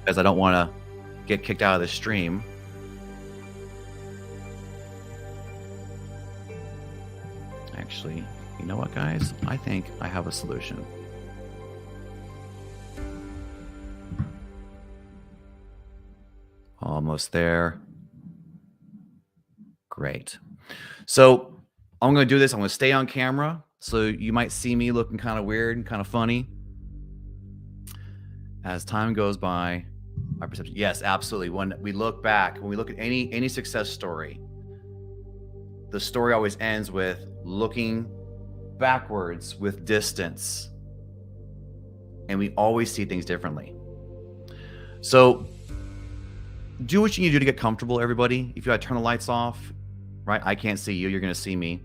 Because I don't want to get kicked out of the stream. Actually, you know what, guys? I think I have a solution. Almost there. Great. So I'm going to do this. I'm going to stay on camera. So you might see me looking kind of weird and kind of funny. As time goes by, our perception. Yes, absolutely. When we look back, when we look at any success story, the story always ends with looking backwards with distance. And we always see things differently. So do what you need to do to get comfortable, everybody. If you got to turn the lights off, right? I can't see you. You're going to see me.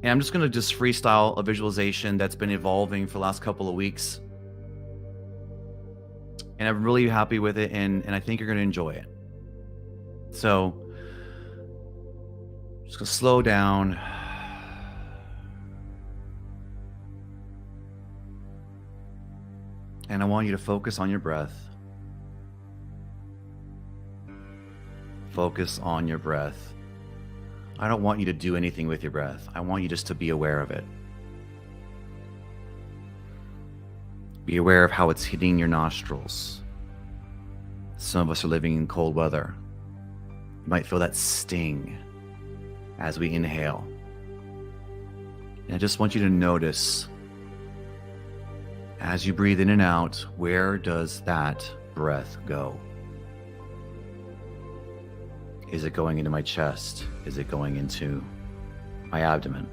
And I'm just going to freestyle a visualization that's been evolving for the last couple of weeks. And I'm really happy with it, and I think you're going to enjoy it. So, just going to slow down. And I want you to focus on your breath. Focus on your breath. I don't want you to do anything with your breath. I want you just to be aware of it. Be aware of how it's hitting your nostrils. Some of us are living in cold weather. You might feel that sting as we inhale. And I just want you to notice, as you breathe in and out, where does that breath go? Is it going into my chest? Is it going into my abdomen?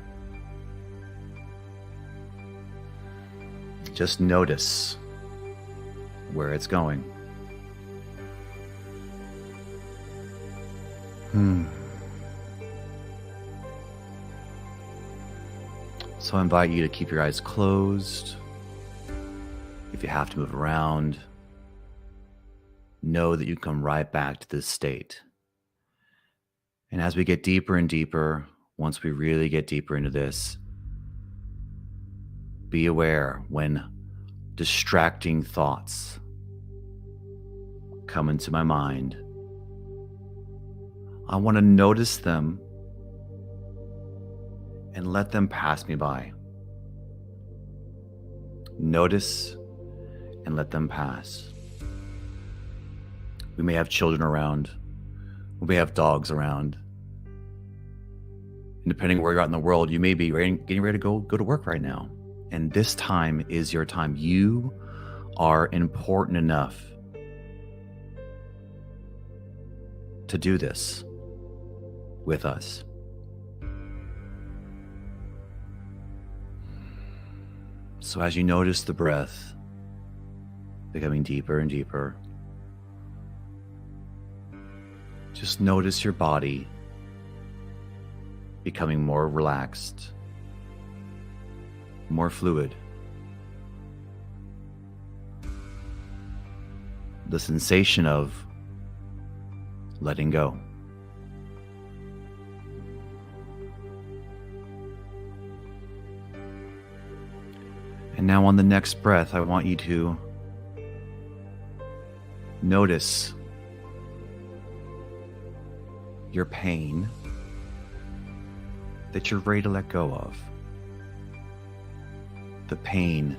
Just notice where it's going. So I invite you to keep your eyes closed. If you have to move around, know that you come right back to this state. And as we get deeper and deeper, once we really get deeper into this, be aware when distracting thoughts come into my mind. I want to notice them and let them pass me by. Notice and let them pass. We may have children around. We may have dogs around. And depending where you're at in the world, you may be getting ready to go to work right now. And this time is your time. You are important enough to do this with us. So as you notice the breath becoming deeper and deeper, just notice your body becoming more relaxed, more fluid. The sensation of letting go. And now on the next breath, I want you to notice your pain that you're ready to let go of. The pain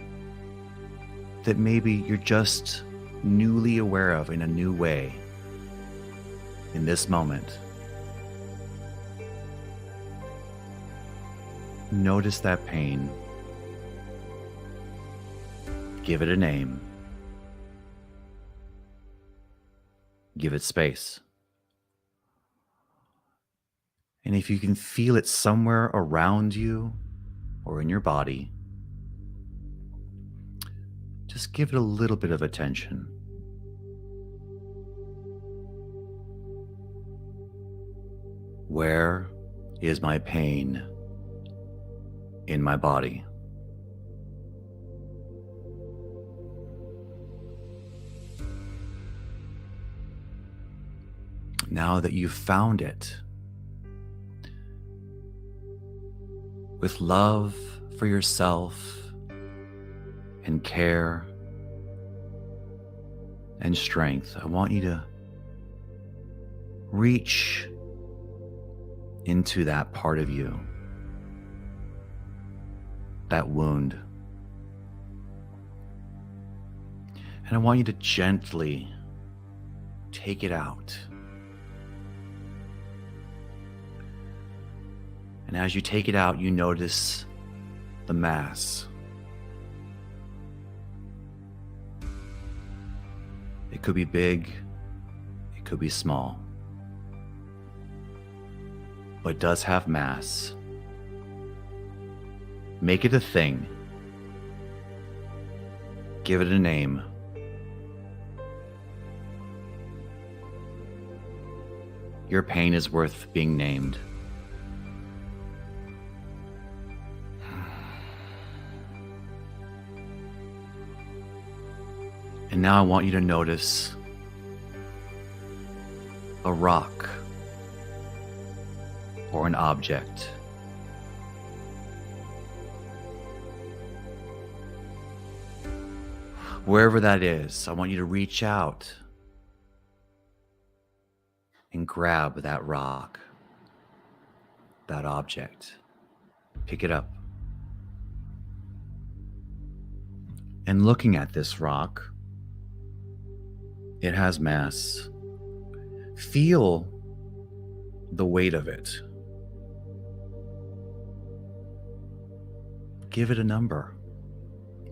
that maybe you're just newly aware of in a new way in this moment. Notice that pain. Give it a name. Give it space. And if you can feel it somewhere around you or in your body, just give it a little bit of attention. Where is my pain in my body? Now that you've found it, with love for yourself and care and strength, I want you to reach into that part of you, that wound. And I want you to gently take it out. And as you take it out, you notice the mass. It could be big, it could be small, but it does have mass. Make it a thing. Give it a name. Your pain is worth being named. And now I want you to notice a rock or an object. Wherever that is, I want you to reach out and grab that rock, that object. Pick it up. And looking at this rock, it has mass. Feel the weight of it. Give it a number.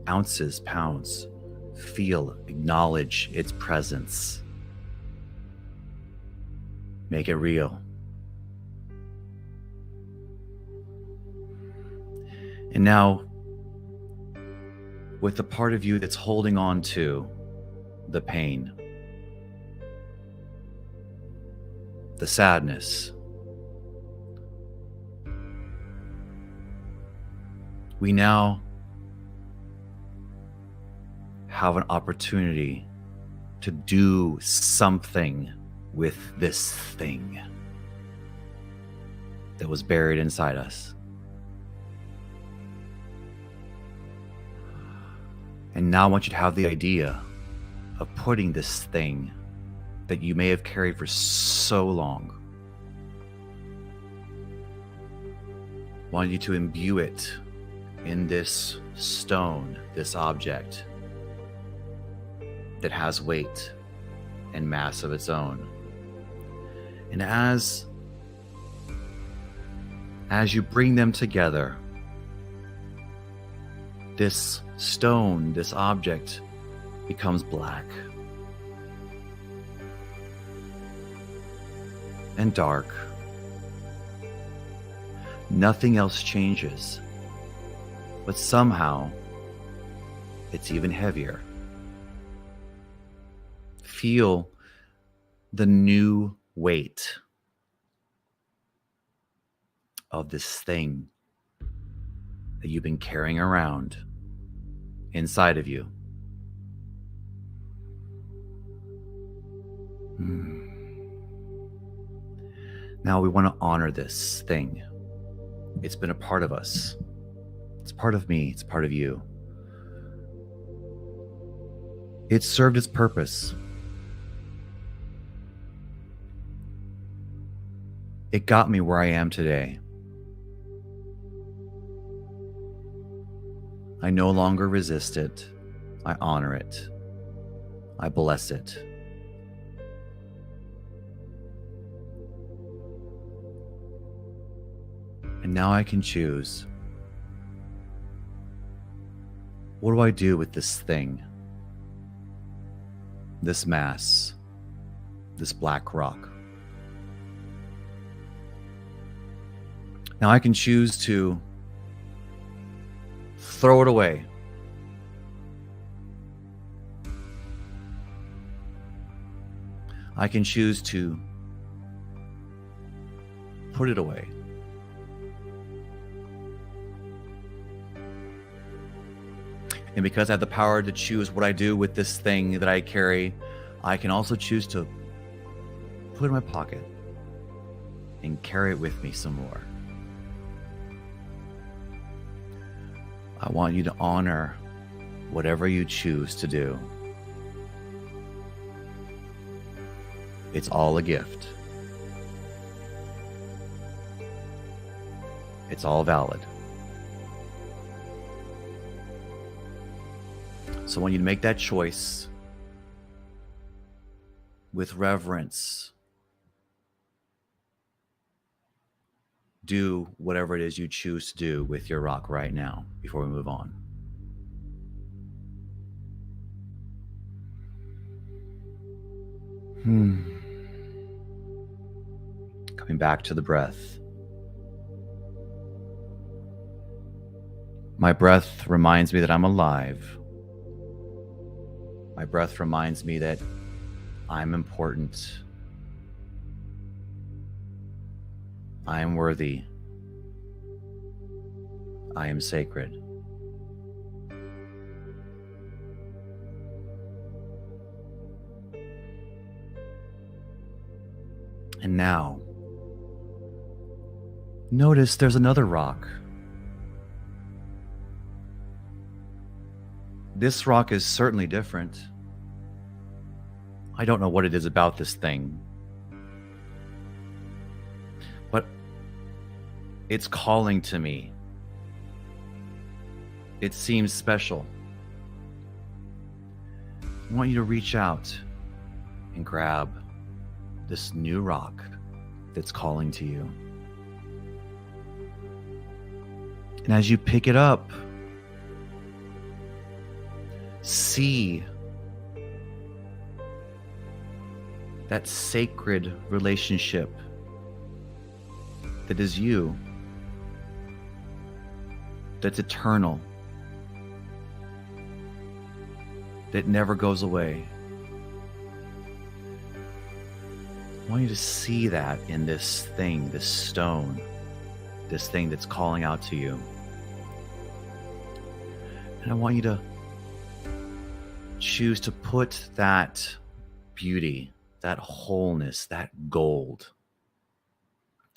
Ounces, pounds. Feel, acknowledge its presence. Make it real. And now, with the part of you that's holding on to the pain, the sadness, we now have an opportunity to do something with this thing that was buried inside us. And now I want you to have the idea of putting this thing that you may have carried for so long. I want you to imbue it in this stone, this object that has weight and mass of its own. And as you bring them together, this stone, this object, becomes black and dark. Nothing else changes, but somehow it's even heavier. Feel the new weight of this thing that you've been carrying around inside of you. Now we want to honor this thing. It's been a part of us. It's part of me. It's part of you. It served its purpose. It got me where I am today. I no longer resist it. I honor it. I bless it. And now I can choose. What do I do with this thing? This mass, this black rock. Now I can choose to throw it away. I can choose to put it away. And because I have the power to choose what I do with this thing that I carry, I can also choose to put it in my pocket and carry it with me some more. I want you to honor whatever you choose to do. It's all a gift. It's all valid. So I want you to make that choice with reverence. Do whatever it is you choose to do with your rock right now before we move on. Coming back to the breath. My breath reminds me that I'm alive. My breath reminds me that I'm important. I am worthy. I am sacred. And now, notice there's another rock. This rock is certainly different. I don't know what it is about this thing, but it's calling to me. It seems special. I want you to reach out and grab this new rock that's calling to you. And as you pick it up, see that sacred relationship that is you, that's eternal, that never goes away. I want you to see that in this thing, this stone, this thing that's calling out to you. And I want you to choose to put that beauty, that wholeness, that gold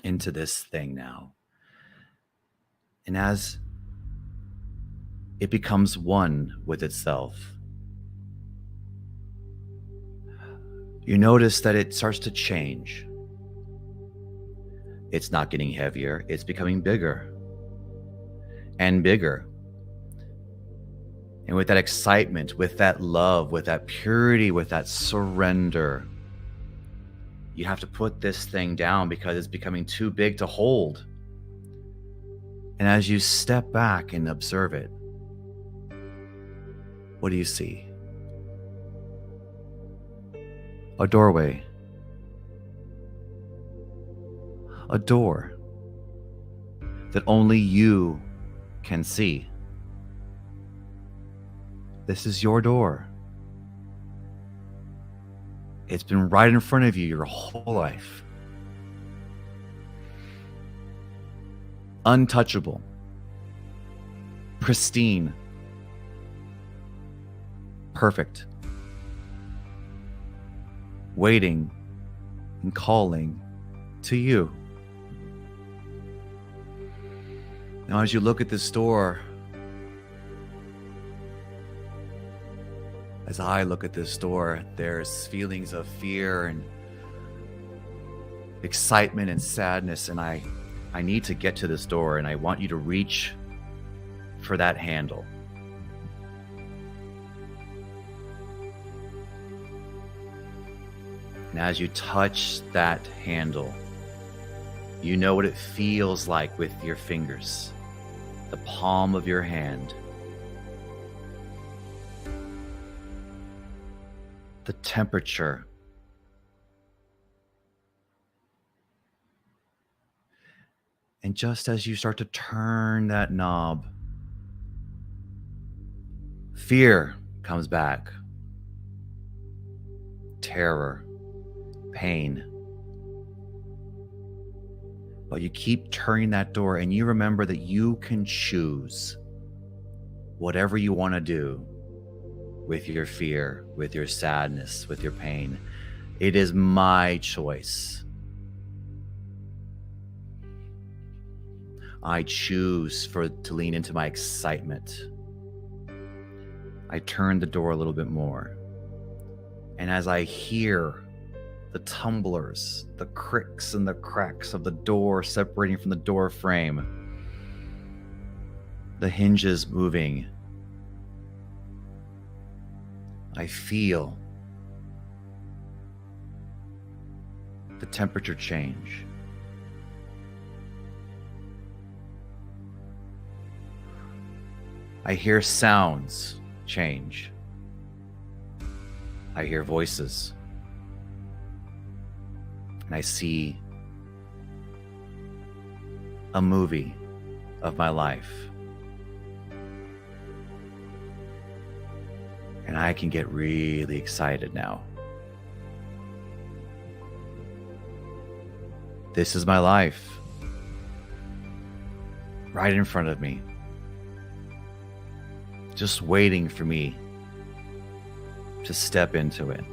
into this thing now. And as it becomes one with itself, you notice that it starts to change. It's not getting heavier, it's becoming bigger and bigger. And with that excitement, with that love, with that purity, with that surrender, you have to put this thing down because it's becoming too big to hold. And as you step back and observe it, what do you see? A doorway. A door that only you can see. This is your door. It's been right in front of you your whole life. Untouchable. Pristine. Perfect. Waiting and calling to you. Now, as you look at this door, as I look at this door, there's feelings of fear and excitement and sadness, and I need to get to this door, and I want you to reach for that handle. And as you touch that handle, you know what it feels like with your fingers, the palm of your hand. The temperature. And just as you start to turn that knob, fear comes back. Terror, pain. But you keep turning that door and you remember that you can choose whatever you want to do with your fear, with your sadness, with your pain. It is my choice. I choose to lean into my excitement. I turn the door a little bit more. And as I hear the tumblers, the cricks and the cracks of the door separating from the door frame, the hinges moving, I feel the temperature change. I hear sounds change. I hear voices. And I see a movie of my life. And I can get really excited now. This is my life. Right in front of me. Just waiting for me to step into it.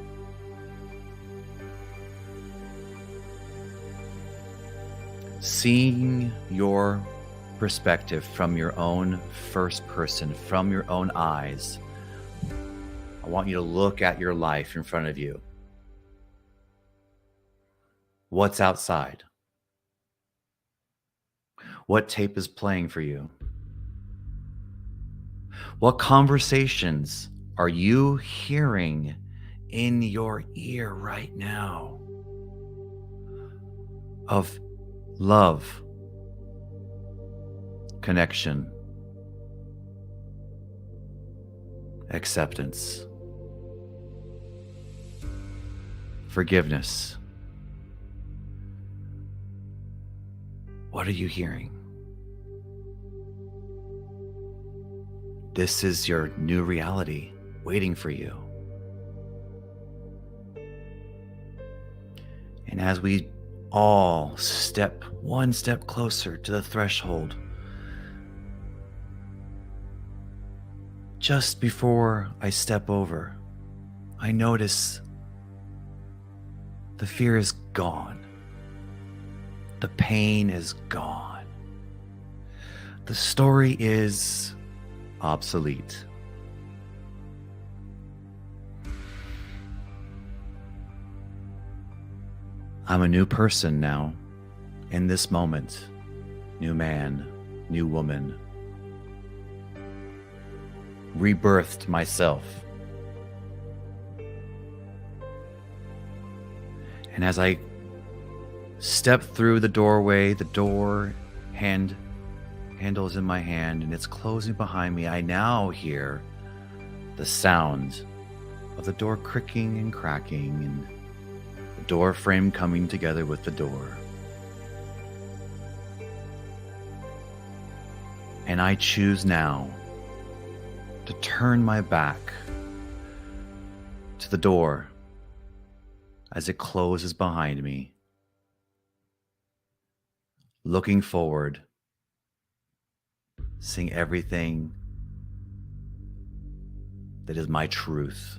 Seeing your perspective from your own first person, from your own eyes, I want you to look at your life in front of you. What's outside? What tape is playing for you? What conversations are you hearing in your ear right now of love, connection, acceptance, forgiveness? What are you hearing? This is your new reality waiting for you. And as we all step one step closer to the threshold, just before I step over, I notice the fear is gone. The pain is gone. The story is obsolete. I'm a new person now, in this moment. New man, new woman. Rebirthed myself. And as I step through the doorway, the door handle is in my hand and it's closing behind me. I now hear the sound of the door creaking and cracking and the door frame coming together with the door. And I choose now to turn my back to the door as it closes behind me, looking forward, seeing everything that is my truth,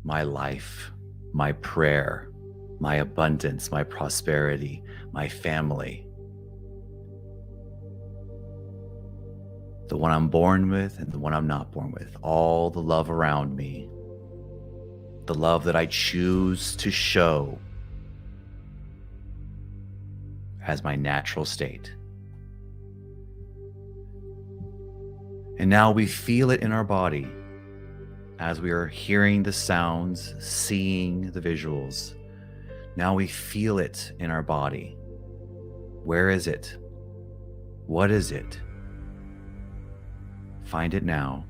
my life, my prayer, my abundance, my prosperity, my family. The one I'm born with and the one I'm not born with. All the love around me. The love that I choose to show as my natural state. And now we feel it in our body as we are hearing the sounds, seeing the visuals. Now we feel it in our body. Where is it? What is it? Find it now.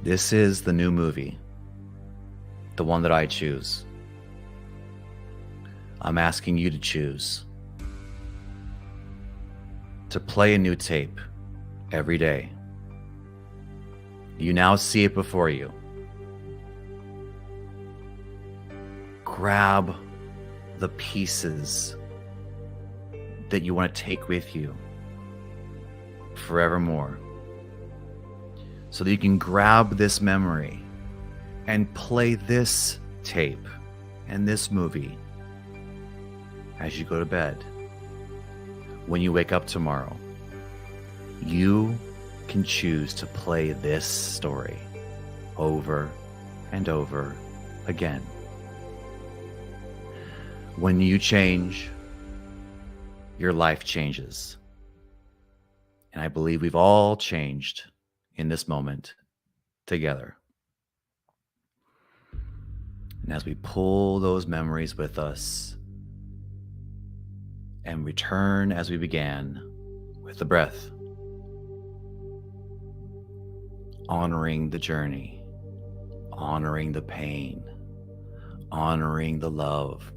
This is the new movie, the one that I choose. I'm asking you to choose to play a new tape every day. You now see it before you. Grab the pieces that you want to take with you forevermore, so that you can grab this memory and play this tape and this movie as you go to bed. When you wake up tomorrow, you can choose to play this story over and over again. When you change, your life changes. And I believe we've all changed in this moment together. And as we pull those memories with us and return as we began with the breath, honoring the journey, honoring the pain, honoring the love,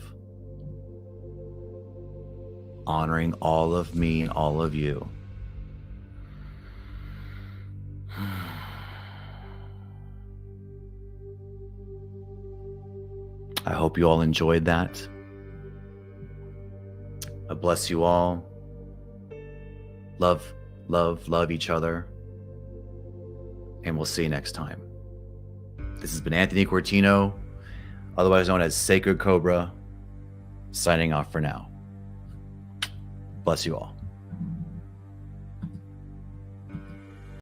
honoring all of me and all of you. I hope you all enjoyed that. I bless you all. Love, love, love each other. And we'll see you next time. This has been Anthony Cortino, otherwise known as Sacred Cobra, signing off for now. Bless you all.